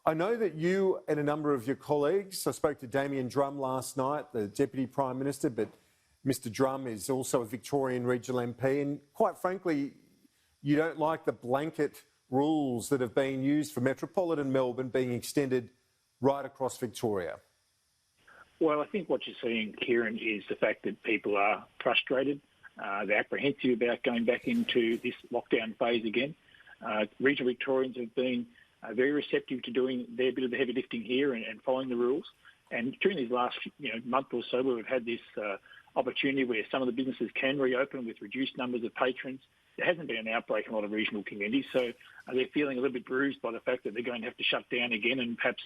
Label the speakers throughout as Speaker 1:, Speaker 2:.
Speaker 1: I know that you and a number of your colleagues, I spoke to Damien Drum last night, the Deputy Prime Minister, but Mr Drum is also a Victorian regional MP, and quite frankly, you don't like the blanket rules that have been used for metropolitan Melbourne being extended right across Victoria.
Speaker 2: Well, I think what you're seeing, Kieran, is the fact that people are frustrated. They're apprehensive about going back into this lockdown phase again. Regional Victorians have been very receptive to doing their bit of the heavy lifting here and following the rules. And during these last month or so, we've had this opportunity where some of the businesses can reopen with reduced numbers of patrons. There hasn't been an outbreak in a lot of regional communities, so they're feeling a little bit bruised by the fact that they're going to have to shut down again and perhaps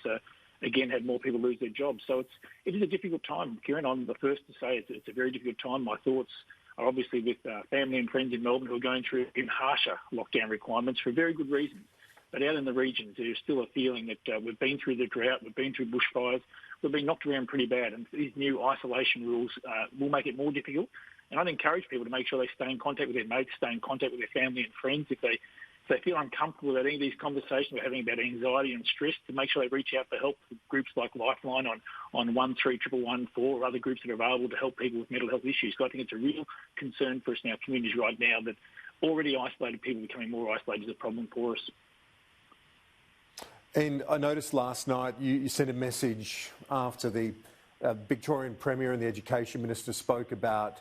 Speaker 2: again have more people lose their jobs. So it is a difficult time, Kieran. I'm the first to say it's a very difficult time. My thoughts are obviously with family and friends in Melbourne who are going through even harsher lockdown requirements for very good reasons. But out in the regions, there's still a feeling that we've been through the drought, we've been through bushfires, we've been knocked around pretty bad, and these new isolation rules will make it more difficult. And I'd encourage people to make sure they stay in contact with their mates, stay in contact with their family and friends. If they feel uncomfortable about any of these conversations we're having about anxiety and stress, to make sure they reach out for help with groups like Lifeline on 13114 or other groups that are available to help people with mental health issues. So I think it's a real concern for us in our communities right now that already isolated people becoming more isolated is a problem for us.
Speaker 1: And I noticed last night you sent a message after the Victorian Premier and the Education Minister spoke about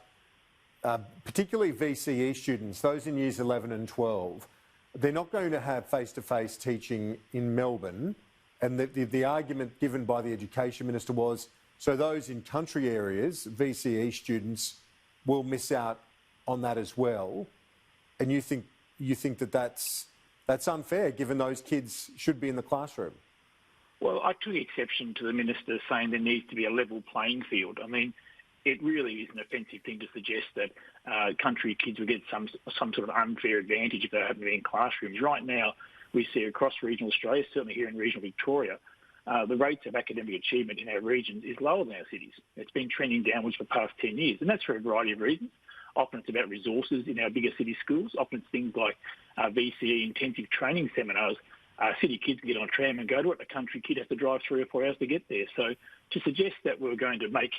Speaker 1: particularly VCE students, those in years 11 and 12. They're not going to have face-to-face teaching in Melbourne, and the argument given by the Education Minister was, so those in country areas, VCE students, will miss out on that as well. And you think that that's unfair, given those kids should be in the classroom?
Speaker 2: Well, I took exception to the Minister saying there needs to be a level playing field. I mean, it really is an offensive thing to suggest that country kids will get some sort of unfair advantage if they happen to be in classrooms. Right now, we see across regional Australia, certainly here in regional Victoria, the rates of academic achievement in our regions is lower than our cities. It's been trending downwards for the past 10 years, and that's for a variety of reasons. Often it's about resources in our bigger city schools. Often it's things like VCE intensive training seminars. City kids can get on a tram and go to it. A country kid has to drive 3 or 4 hours to get there. So to suggest that we're going to make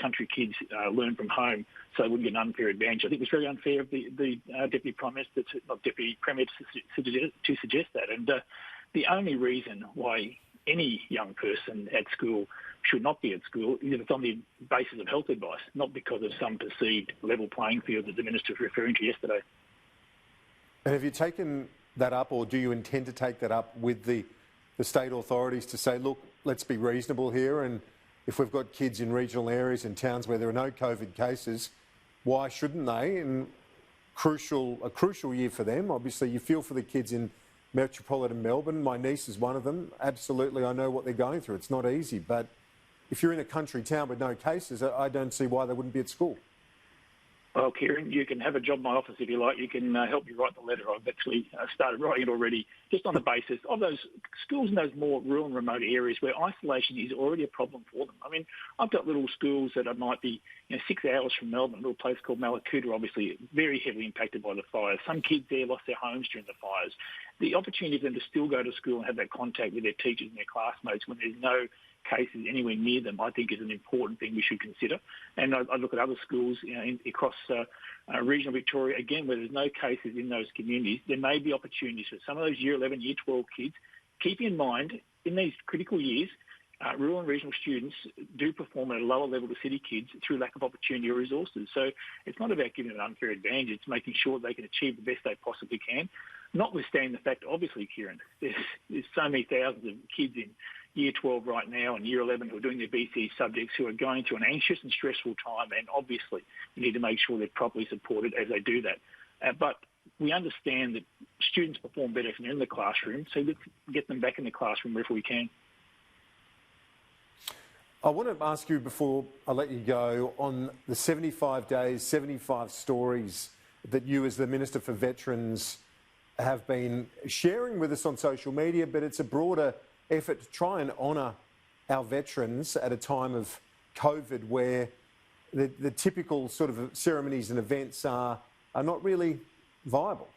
Speaker 2: country kids learn from home so they wouldn't get an unfair advantage, I think it was very unfair of the Deputy Prime Minister, not Deputy Premier, to suggest that. And the only reason why any young person at school should not be at school is if it's on the basis of health advice, not because of some perceived level playing field that the Minister was referring to yesterday.
Speaker 1: And have you taken that up, or do you intend to take that up with the state authorities to say, look, let's be reasonable here, and if we've got kids in regional areas and towns where there are no COVID cases, why shouldn't they? And a crucial year for them. Obviously, you feel for the kids in metropolitan Melbourne. My niece is one of them. Absolutely, I know what they're going through. It's not easy, but if you're in a country town with no cases, I don't see why they wouldn't be at school.
Speaker 2: Well, Kieran, you can have a job in my office if you like. You can help me write the letter. I've actually started writing it already, just on the basis of those schools in those more rural and remote areas where isolation is already a problem for them. I mean, I've got little schools that might be 6 hours from Melbourne, a little place called Malakuta, obviously very heavily impacted by the fires. Some kids there lost their homes during the fires. The opportunity for them to still go to school and have that contact with their teachers and their classmates when there's no cases anywhere near them, I think is an important thing we should consider. And I look at other schools across regional Victoria, again, where there's no cases in those communities, there may be opportunities for some of those year 11, year 12 kids. Keep in mind, in these critical years, rural and regional students do perform at a lower level to city kids through lack of opportunity or resources. So it's not about giving them an unfair advantage, it's making sure they can achieve the best they possibly can, notwithstanding the fact, obviously, Kieran, there's so many thousands of kids in Year 12 right now and Year 11 who are doing their BCE subjects who are going through an anxious and stressful time, and obviously we need to make sure they're properly supported as they do that. But we understand that students perform better if they're in the classroom, so let's get them back in the classroom wherever we can.
Speaker 1: I want to ask you before I let you go on the 75 days, 75 stories that you as the Minister for Veterans have been sharing with us on social media, but it's a broader effort to try and honour our veterans at a time of COVID where the typical sort of ceremonies and events are not really viable.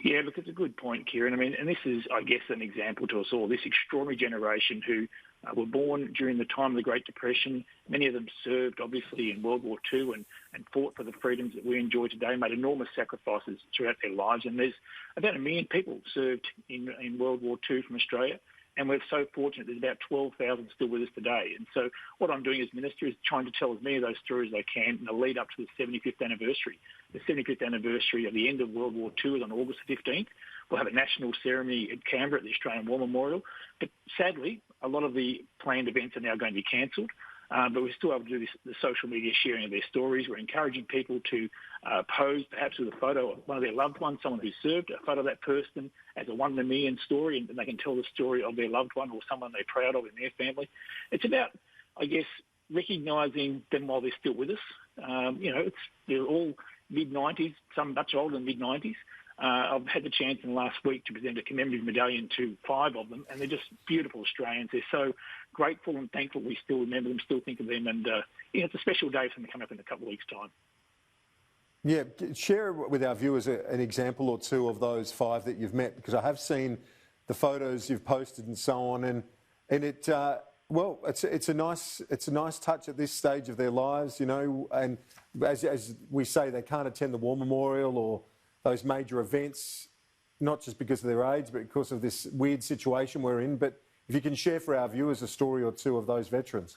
Speaker 2: Yeah, look, it's a good point, Kieran. I mean, and this is, I guess, an example to us all, this extraordinary generation who were born during the time of the Great Depression. Many of them served, obviously, in World War II and fought for the freedoms that we enjoy today, made enormous sacrifices throughout their lives. And there's about 1 million people served in World War II from Australia. And we're so fortunate there's about 12,000 still with us today. And so what I'm doing as Minister is trying to tell as many of those stories as I can in the lead up to the 75th anniversary. The 75th anniversary of the end of World War II is on August 15th. We'll have a national ceremony at Canberra at the Australian War Memorial. But sadly, a lot of the planned events are now going to be cancelled. But we're still able to do the social media sharing of their stories. We're encouraging people to pose perhaps with a photo of one of their loved ones, someone who served, a photo of that person as a 1 in a million story, and they can tell the story of their loved one or someone they're proud of in their family. It's about, I guess, recognising them while they're still with us. They're all mid-90s, some much older than mid-90s. I've had the chance in the last week to present a commemorative medallion to 5 of them, and they're just beautiful Australians. They're so grateful and thankful we still remember them, still think of them, and it's a special day for them to come up in a couple of weeks' time.
Speaker 1: Yeah, share with our viewers an example or two of those 5 that you've met, because I have seen the photos you've posted and so on, and it's a nice touch at this stage of their lives, and as we say, they can't attend the War Memorial or those major events, not just because of their age, but because of this weird situation we're in. But if you can share for our viewers a story or two of those veterans.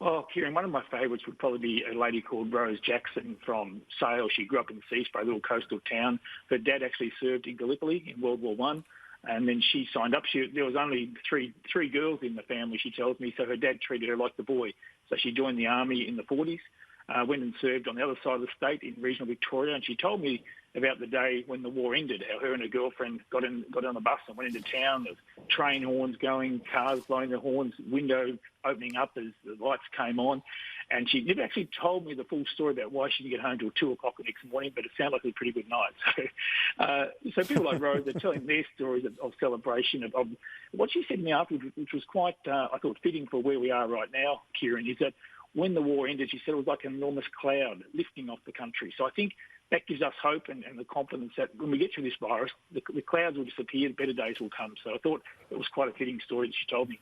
Speaker 2: Well, Kieran, one of my favourites would probably be a lady called Rose Jackson from Sale. She grew up in Seaspray, a little coastal town. Her dad actually served in Gallipoli in World War I, and then she signed up. There was only three girls in the family, she tells me, so her dad treated her like the boy. So she joined the army in the 40s, went and served on the other side of the state in regional Victoria, and she told me about the day when the war ended, how her and her girlfriend got on the bus and went into town. There was train horns going, cars blowing their horns, window opening up as the lights came on. And she never actually told me the full story about why she didn't get home till 2 o'clock the next morning, but it sounded like it was a pretty good night. So people like Rose are telling their stories of celebration. Of what she said to me afterwards, which was quite, I thought, fitting for where we are right now, Kieran, is that when the war ended, she said it was like an enormous cloud lifting off the country. So I think that gives us hope and the confidence that when we get through this virus, the clouds will disappear, better days will come. So I thought it was quite a fitting story that she told me.